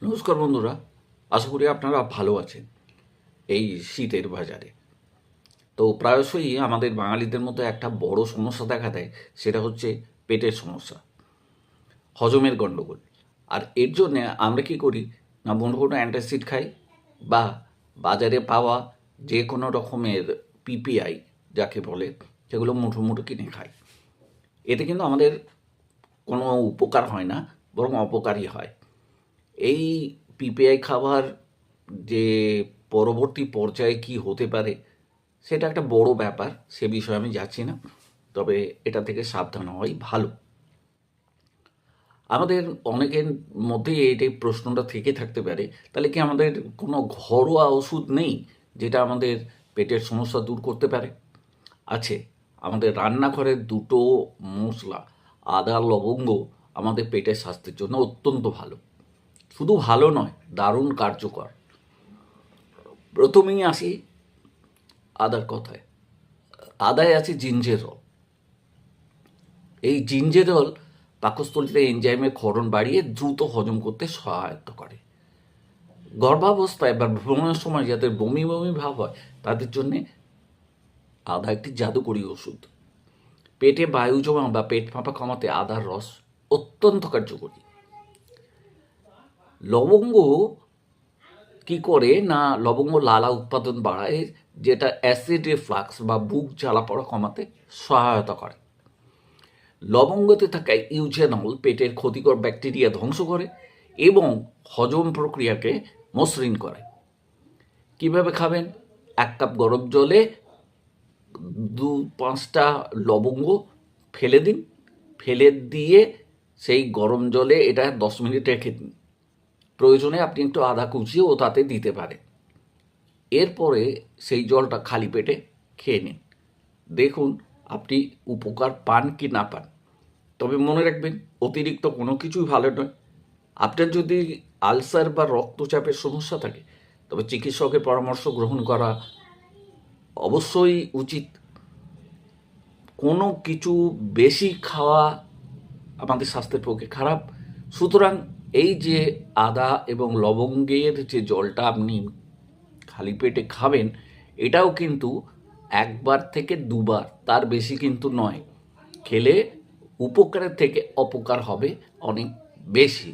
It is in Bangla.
নমস্কার বন্ধুরা, আশা করি আপনারা ভালো আছেন এই শীতের বাজারে। তো প্রায়শই আমাদের বাঙালিদের মধ্যে একটা বড় সমস্যা দেখা দেয়, সেটা হচ্ছে পেটের সমস্যা, হজমের গণ্ডগোল। আর এর জন্যে আমরা কি করি না, কোনো কোনো অ্যান্টাসিড খাই বা বাজারে পাওয়া যে কোনো রকমের পিপিআই যাকে বলে, সেগুলো মুঠো মুঠো কিনে খাই। এতে কিন্তু আমাদের কোনো উপকার হয় না, বরং অপকারই হয়। এই পিপিআই খাবার যে পরবর্তী পর্যায়ে কি হতে পারে সেটা একটা বড় ব্যাপার, সে বিষয়ে আমি যাচ্ছি না, তবে এটা থেকে সাবধান হওয়াই ভালো। আমাদের অনেকের মধ্যেই এই প্রশ্নটা থেকে থাকতে পারে, তাহলে কি আমাদের কোনো ঘরোয়া ওষুধ নেই যেটা আমাদের পেটের সমস্যা দূর করতে পারে? আছে। আমাদের রান্নাঘরের দুটো মশলা, আদা লবঙ্গ, আমাদের পেটের স্বাস্থ্যের জন্য অত্যন্ত ভালো। শুধু ভালো নয়, দারুণ কার্যকর। প্রথমেই আসি আদার কথায়। আদায় আছে জিঞ্জেরল। এই জিঞ্জেরল পাকস্থলীতে এনজাইমের ক্ষরণ বাড়িয়ে দ্রুত হজম করতে সহায়তা করে। গর্ভাবস্থায় বা ভ্রমণের সময় যাদের বমি বমি ভাব হয়, তাদের জন্য আদা একটি জাদুকরী ওষুধ। পেটে বায়ু জমা বা পেট ফাঁপা কমাতে আদার রস অত্যন্ত কার্যকরী। লবঙ্গ কি করে না, লবঙ্গ লালা উৎপাদন বাড়ায়, যেটা অ্যাসিড রিফ্লাক্স বা বুক জ্বালা পড়া কমাতে সহায়তা করে। লবঙ্গতে থাকা ইউজেনল পেটের ক্ষতিকর ব্যাকটেরিয়া ধ্বংস করে এবং হজম প্রক্রিয়াকে মসৃণ করে। কিভাবে খাবেন? 1 কাপ গরম জলে 2-5টা লবঙ্গ ফেলে দিন, ফেলে দিয়ে সেই গরম জলে এটা 10 মিনিট রেখে দিন। প্রয়োজনে আপনি একটু আদা কুচিও তাতে দিতে পারেন। এরপরে সেই জলটা খালি পেটে খেয়ে নিন। দেখুন আপনি উপকার পান কি না পান। তবে মনে রাখবেন, অতিরিক্ত কোনো কিছুই ভালো নয়। আপনার যদি আলসার বা রক্তচাপের সমস্যা থাকে, তবে চিকিৎসকের পরামর্শ গ্রহণ করা অবশ্যই উচিত। কোনো কিছু বেশি খাওয়া আমাদের স্বাস্থ্যের পক্ষে খারাপ। সুতরাং এই যে আদা এবং লবঙ্গের যে জলটা আপনি খালি পেটে খাবেন, এটাও কিন্তু 1বার থেকে 2বার, তার বেশি কিন্তু নয়। খেলে উপকারের থেকে অপকার হবে অনেক বেশি।